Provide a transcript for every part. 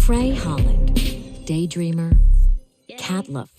Frey Holland, daydreamer, cat lover.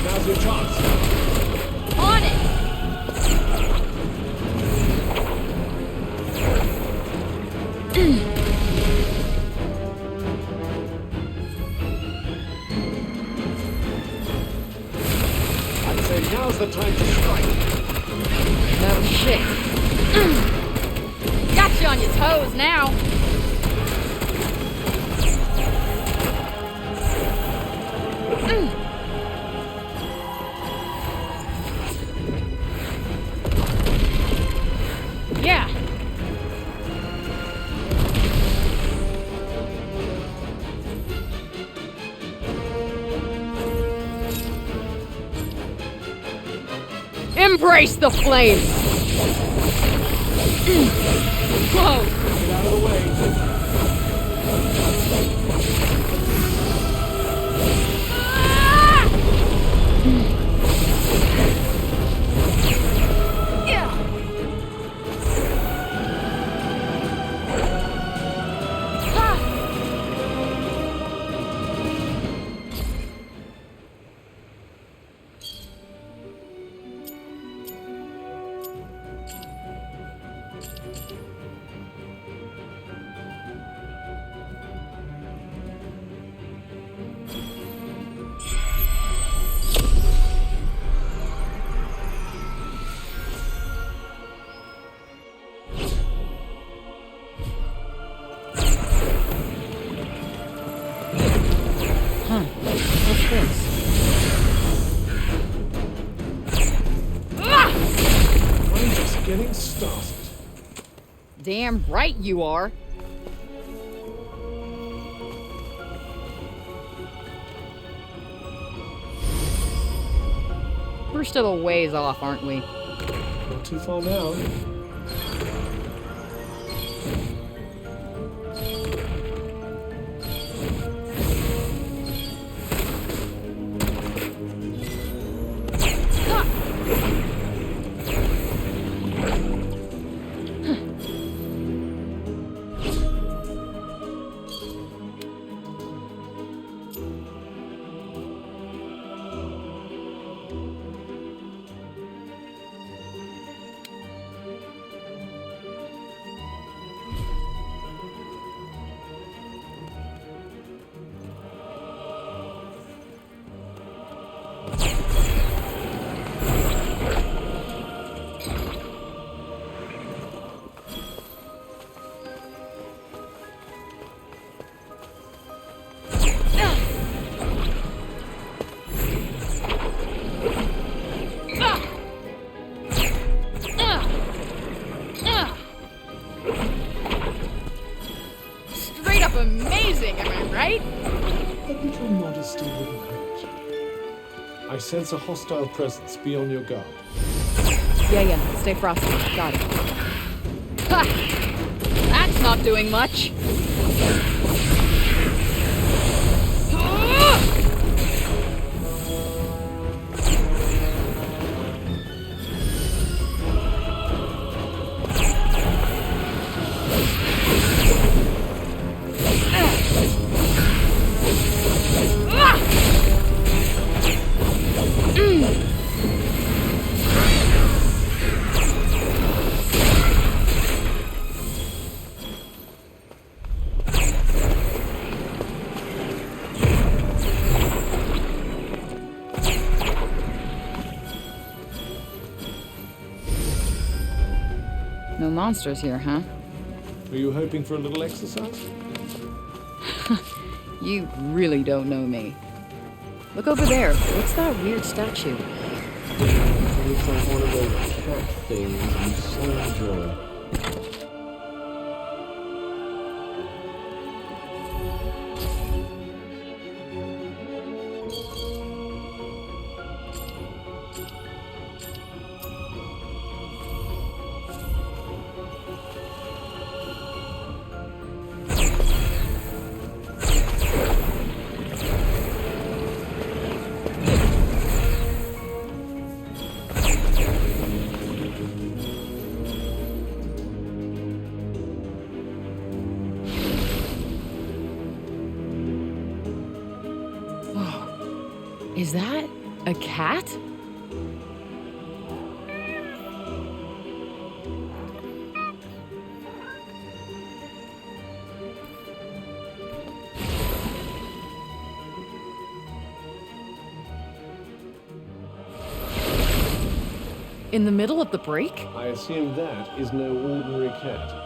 Now's your chance. On it! I'd say now's the time to strike. No shit. Got you on your toes now. Yeah. Embrace the flame. Whoa. Get out of the way. Yeah. What's this? I'm just getting started. Damn right you are. We're still a ways off, aren't we? Not too far now. Straight up amazing, am I right? A little modesty wouldn't hurt. I sense a hostile presence. Be on your guard. Yeah. Stay frosty. Got it. Ha! That's not doing much. monsters here, huh? Are you hoping for a little exercise? You really don't know me. Look over there. What's that weird statue? It looks like one of those cat things you so enjoy. Is that a cat? In the middle of the break? I assume that is no ordinary cat.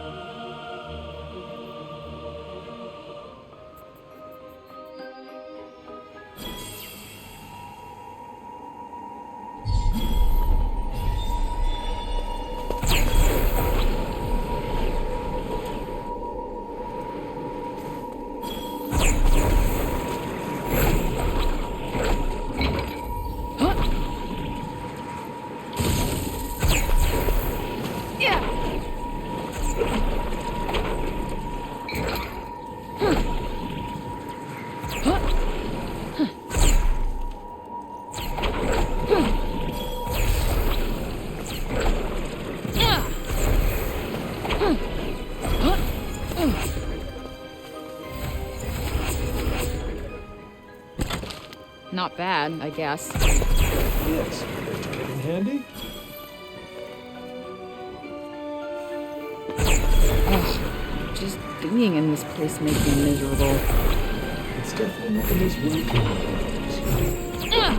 Not bad, I guess. Yes, getting handy? Ugh, just being in this place makes me miserable. It's definitely not the most welcoming. No!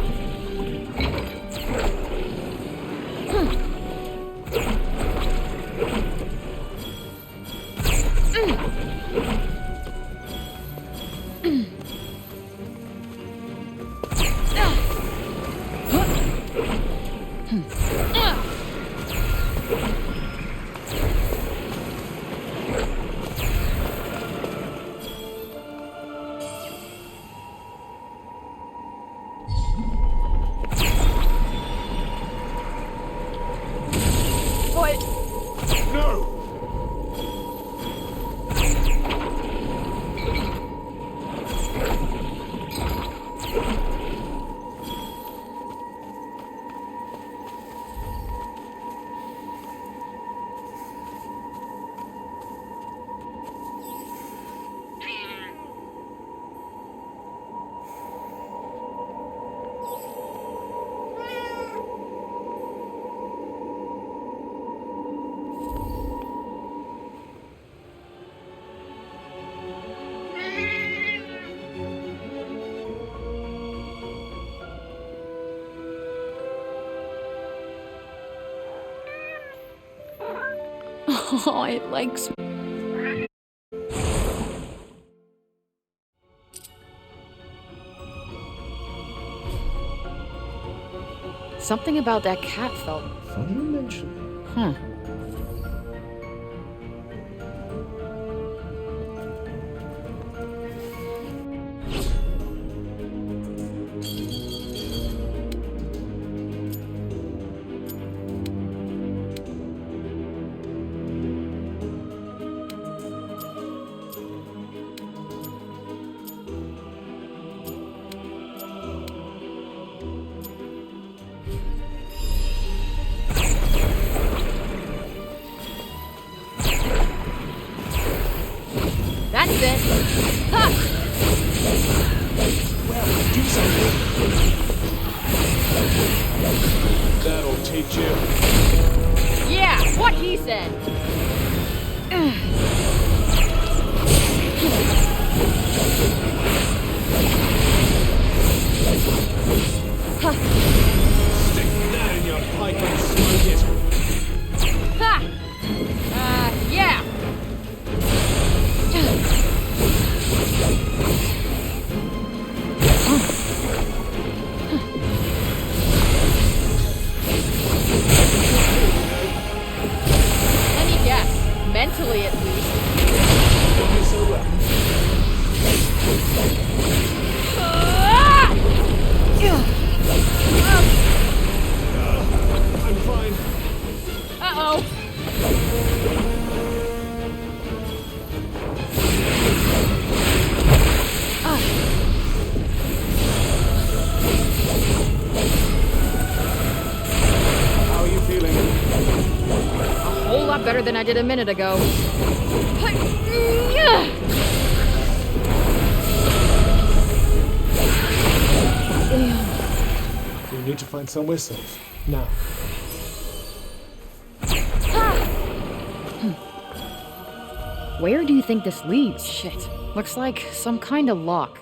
Oh, it likes me. Something about that cat felt... Funny you mention that. Huh. That's it. Ha! Well, do something. That'll teach you. Yeah, what he said. Stick that in your pipe and smoke it. Ha! Don't be so well. I'm fine. Uh-oh. How are you feeling? A whole lot better than I did a minute ago. We need to find somewhere safe. Now. Where do you think this leads? Shit. Looks like some kind of lock.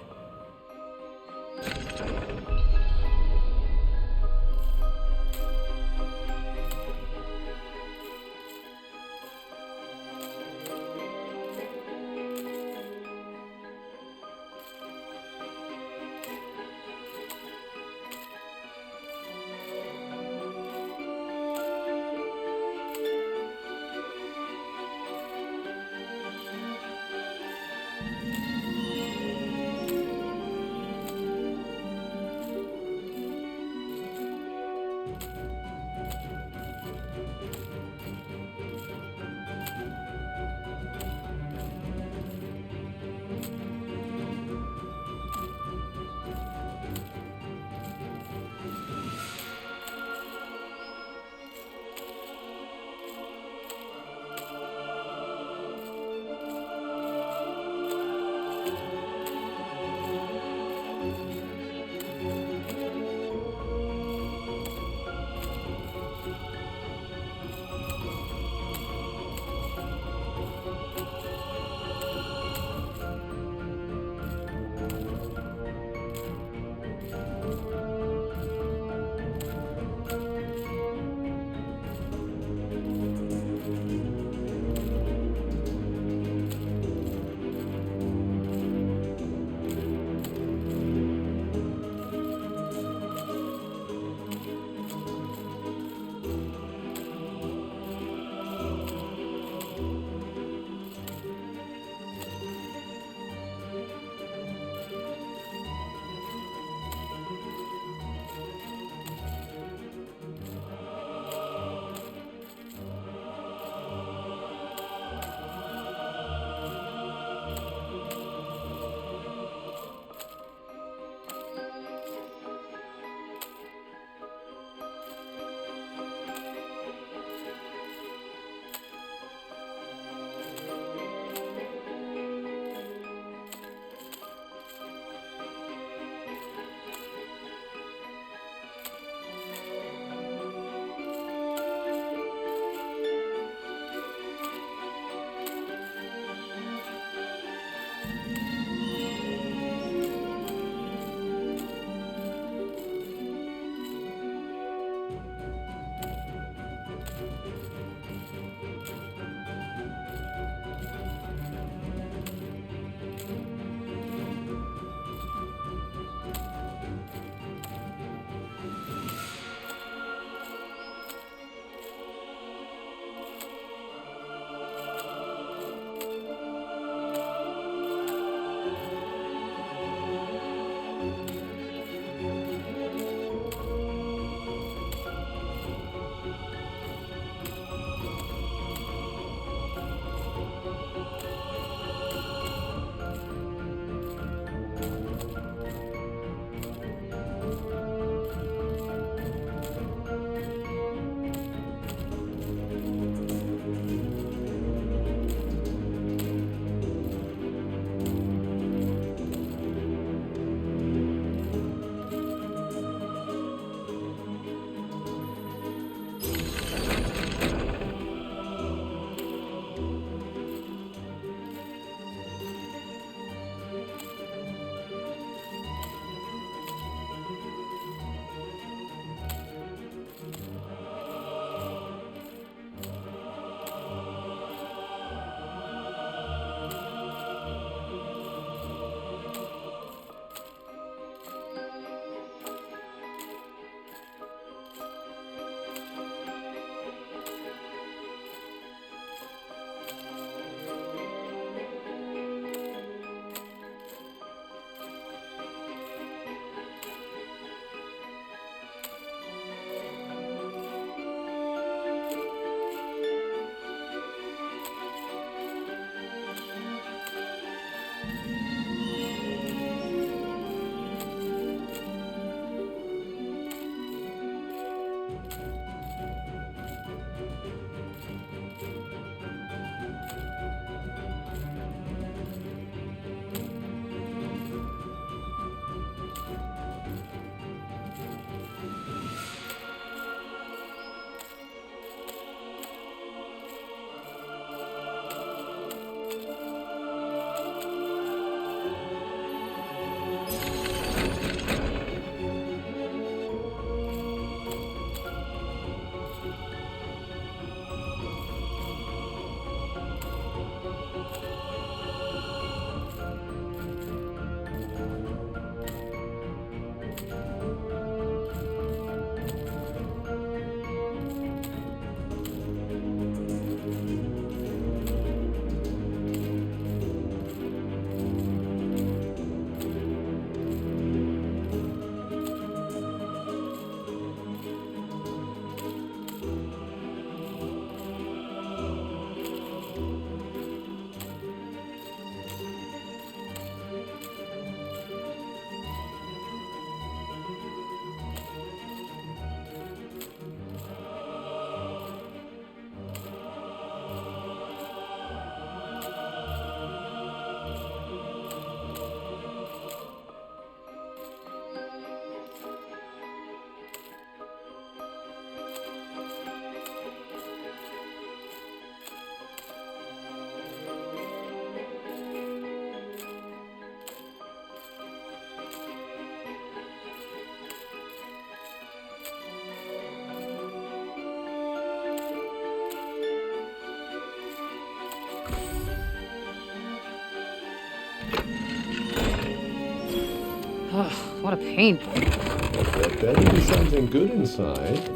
Ugh, what a pain. There better be something good inside.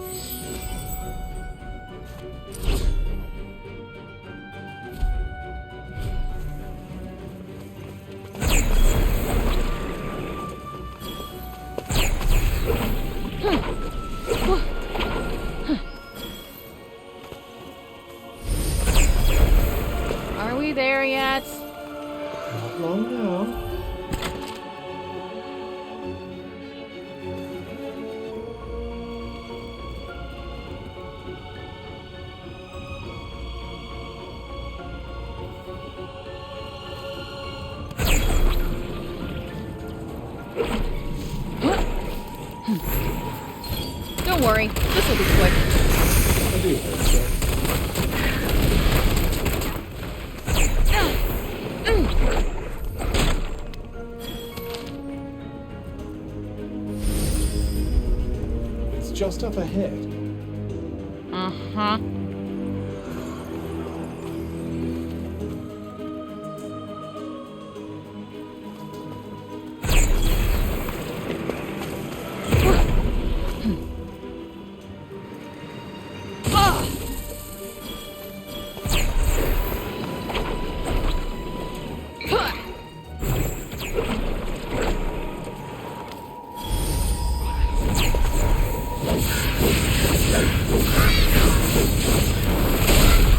Are we there yet? Not long now. Don't worry, this will be quick. I do hope so. It's just up ahead. Uh-huh.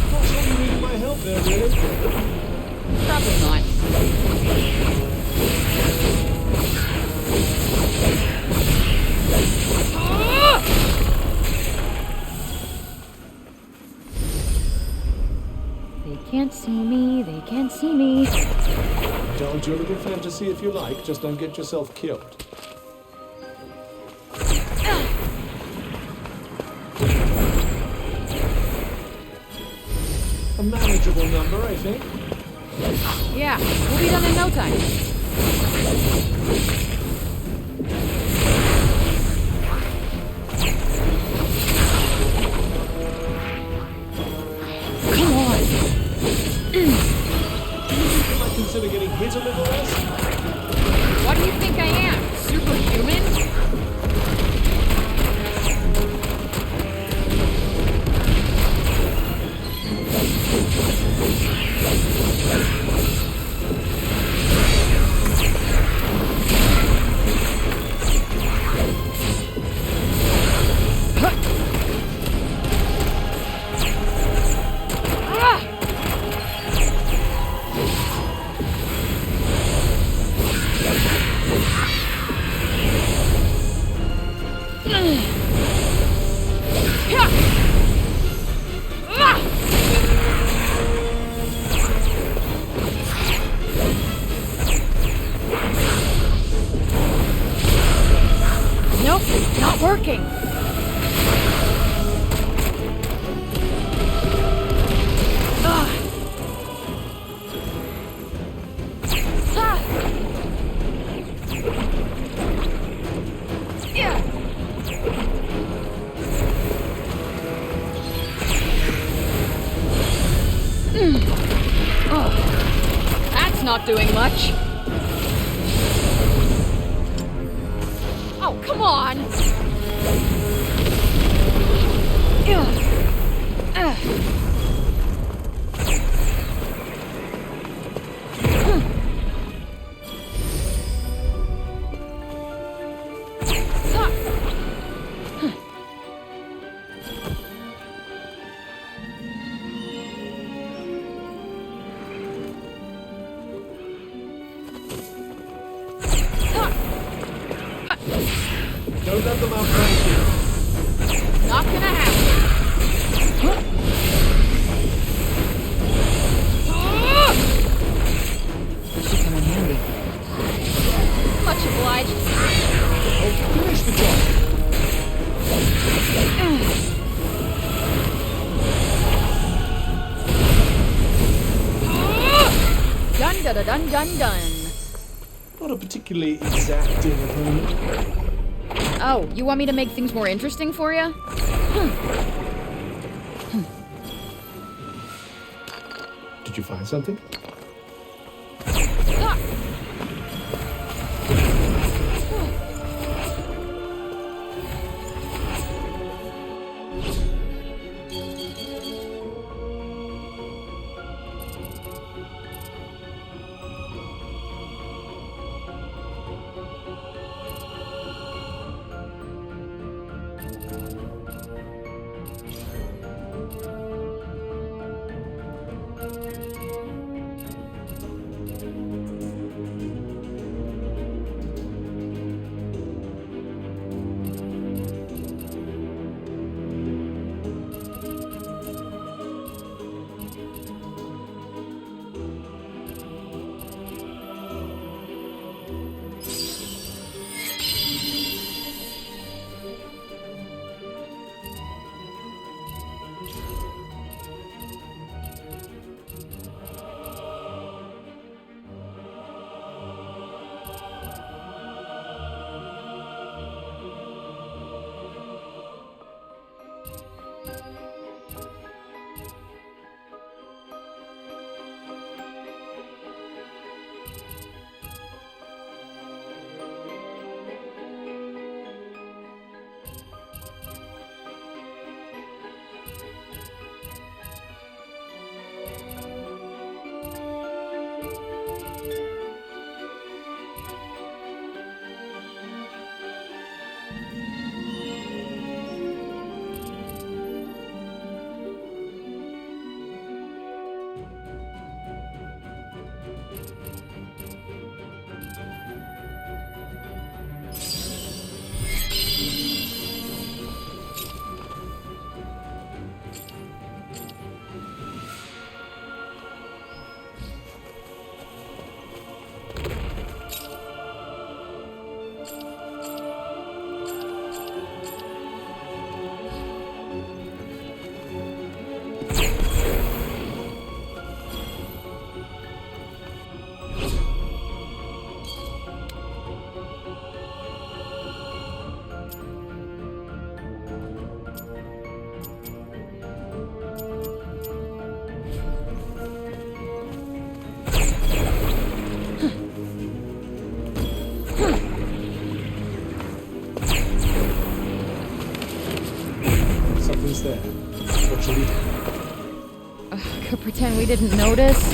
Gosh, are you needing my help there, really? Probably not. They can't see me, they can't see me. Indulge your little fantasy if you like, just don't get yourself killed. A manageable number, I think. Yeah, we'll be done in no time. Come on. I might consider getting hit a little less. What do you think I am? Superhuman? Nope, not working. That's not doing much. Oh, come on! Don't let them outrank you. Not gonna happen. This should come in handy. Much obliged. Oh, finish the job. Dun dun dun dun dun. Not a particularly exacting opponent. Oh, you want me to make things more interesting for you? Did you find something? there. What should we do? Could pretend we didn't notice.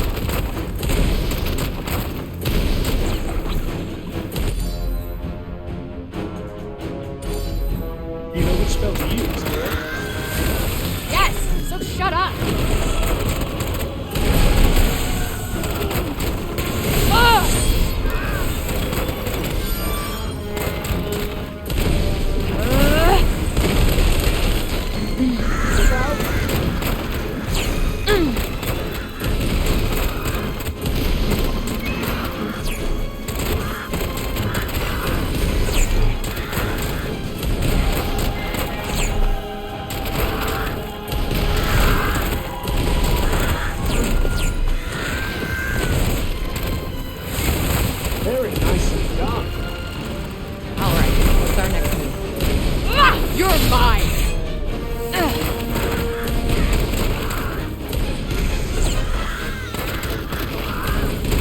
You know which spell to use, correct? Yes! So shut up! Ah! Very nicely done. Alright, what's our next move? Ah! You're mine!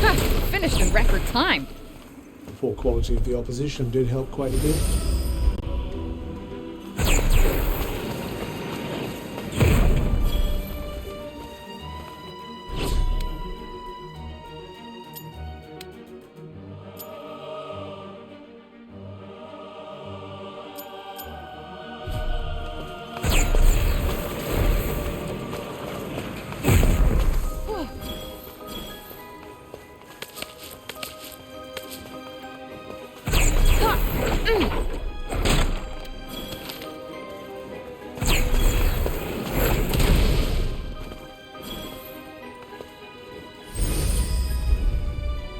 Huh, finished in record time. The poor quality of the opposition did help quite a bit.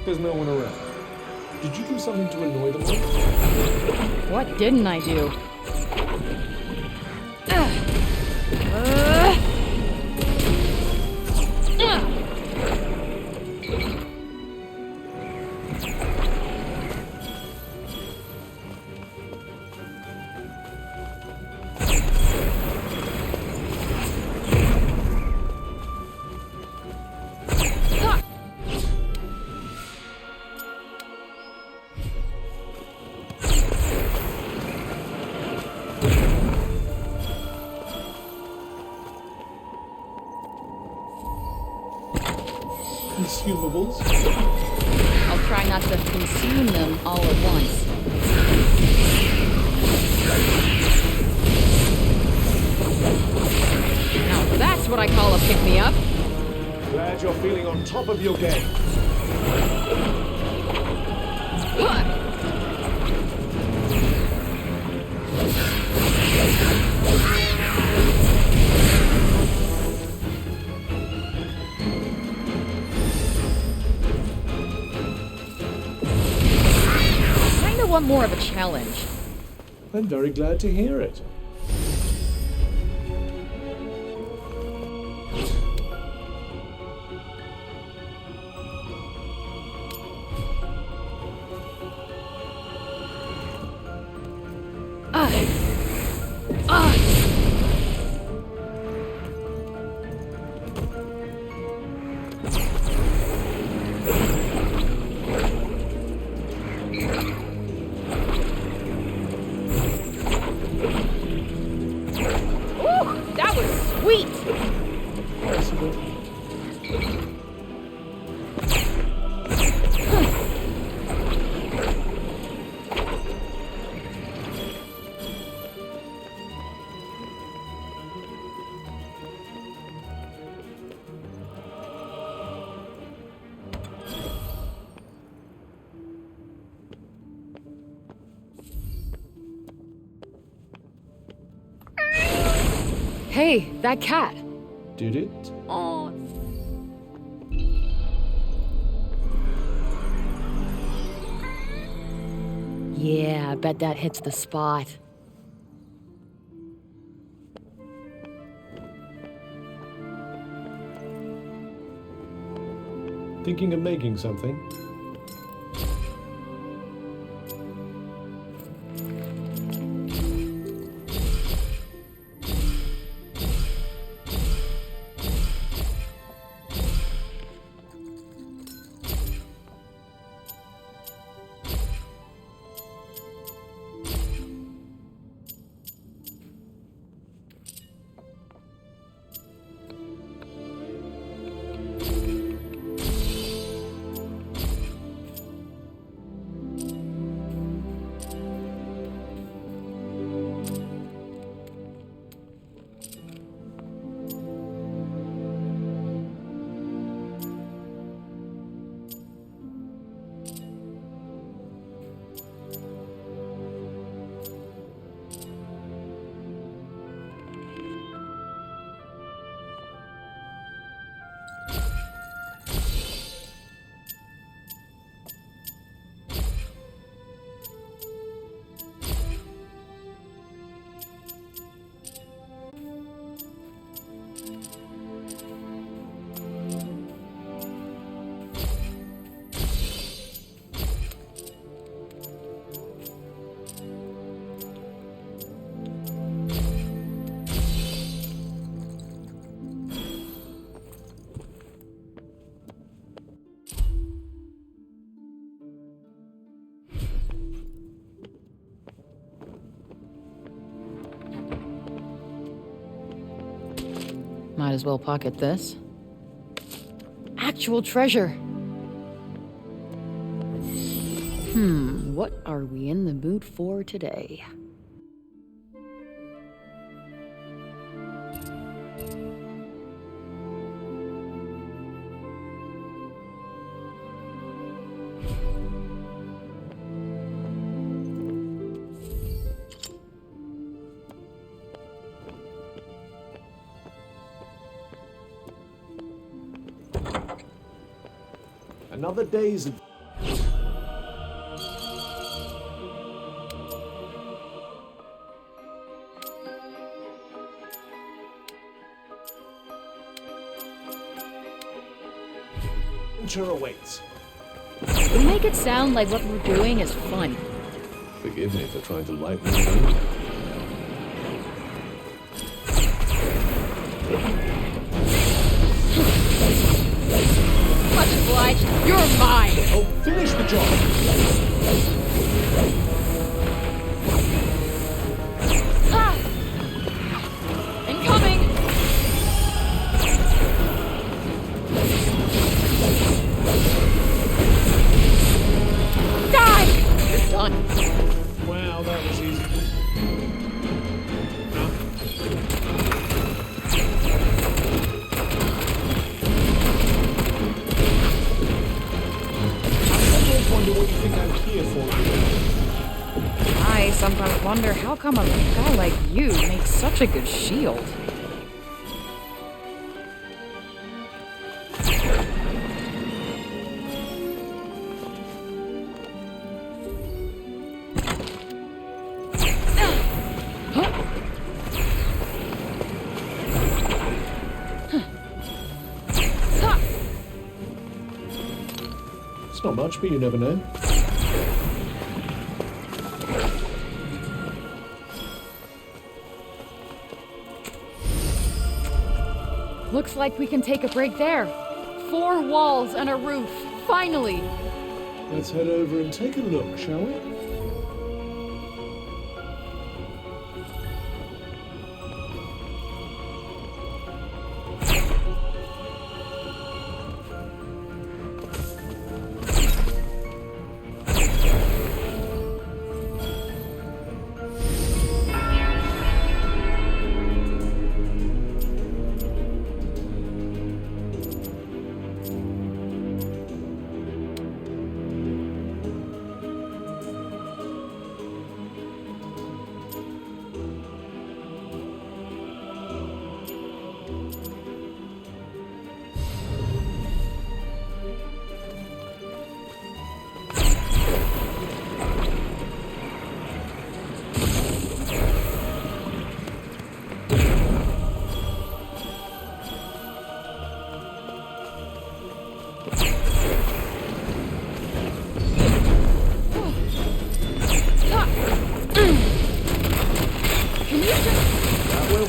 There's no one around. Did you do something to annoy them all? What didn't I do? Consumables? I'll try not to consume them all at once. Now that's what I call a pick-me-up. Glad you're feeling on top of your game. Kinda want more of a challenge. I'm very glad to hear it. That was sweet! Possible. Hey, that cat. Did it? Oh. Yeah, I bet that hits the spot. Thinking of making something? Might as well pocket this. Actual treasure! What are we in the mood for today? Another day's... adventure awaits. You make it sound like what we're doing is fun. Forgive me for trying to lighten the mood. Much obliged. You're mine! Oh, finish the job! Ah! Incoming! Die! You're done. Wow, that was easy. I wonder what you think I'm here for. I sometimes wonder how come a guy like you makes such a good shield. It's not much, but you never know. Looks like we can take a break there. 4 walls and a roof. Finally! Let's head over and take a look, shall we?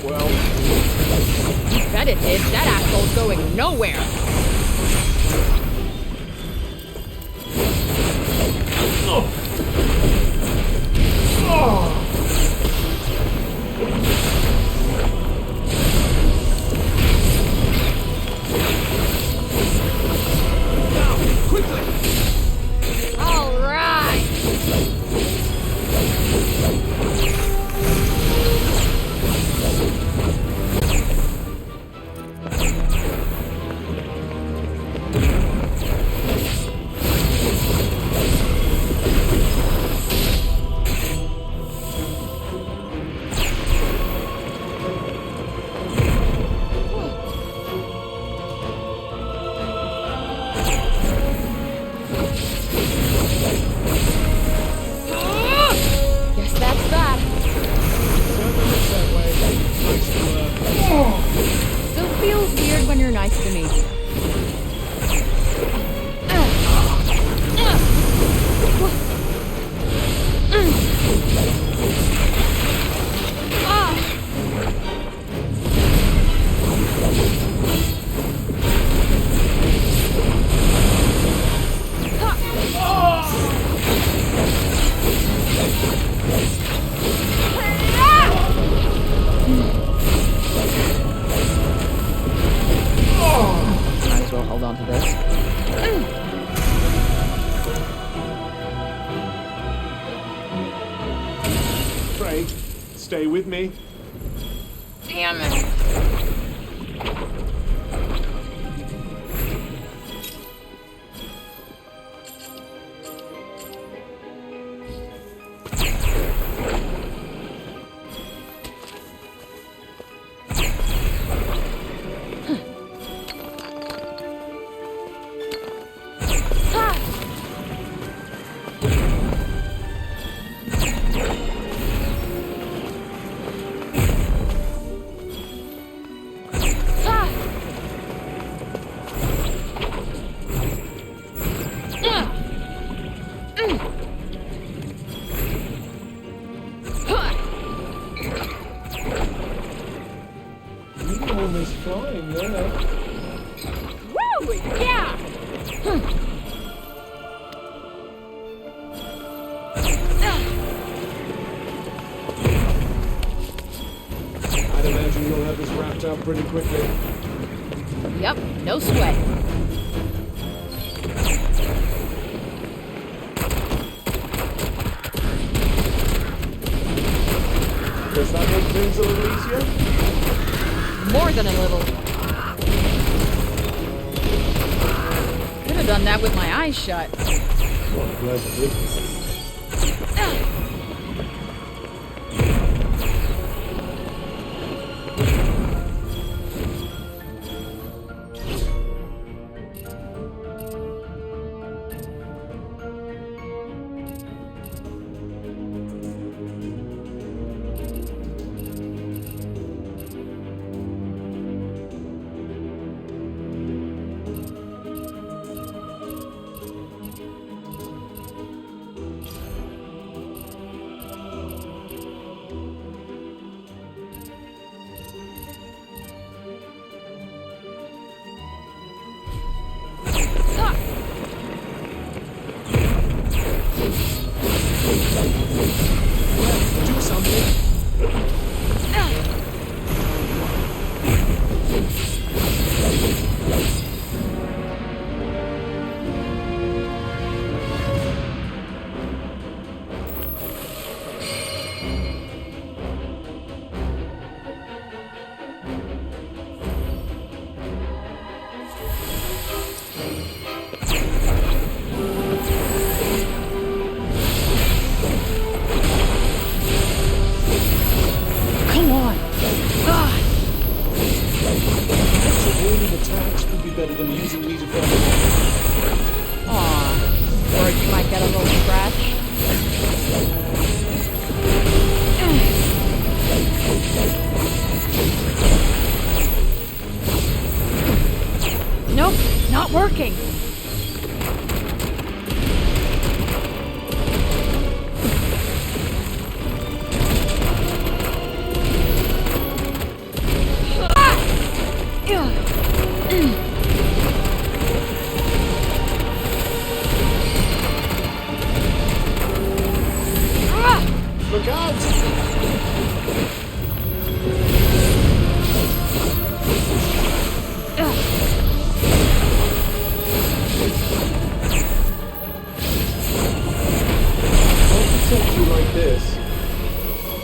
Well, You bet it did. That asshole's going nowhere. All right. Stay with me. Damn it. You're almost flying there. Woo! Yeah! I'd imagine you'll have this wrapped up pretty quickly. Yep, no sweat. Does that make things a little easier? More than a little. Could have done that with my eyes shut. Well, I'm glad you did. Do something. Come on. Ah, Avoiding attacks would be better than using me to fight. aw. Or you might get a little scratch. Nope, not working. Look out! I'll protect you like this.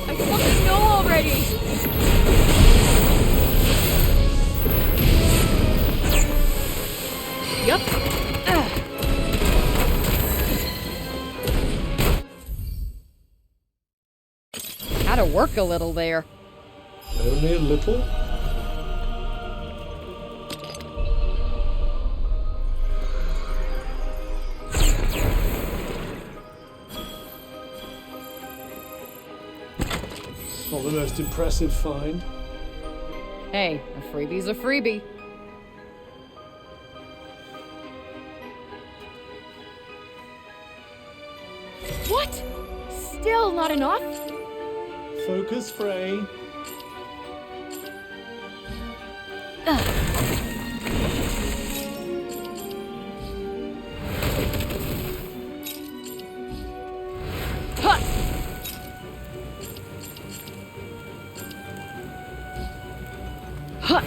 I fucking know already. Yep. Had to work a little there. Only a little? Not the most impressive find. Hey, a freebie's a freebie. What? Still not enough? Focus, Frey. Huh. Huh.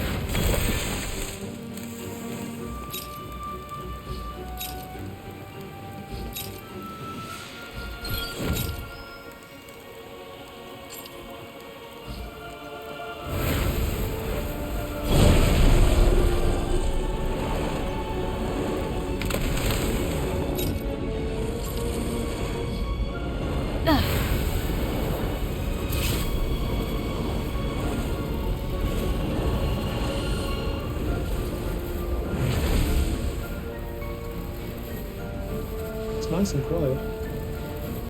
nice and quiet.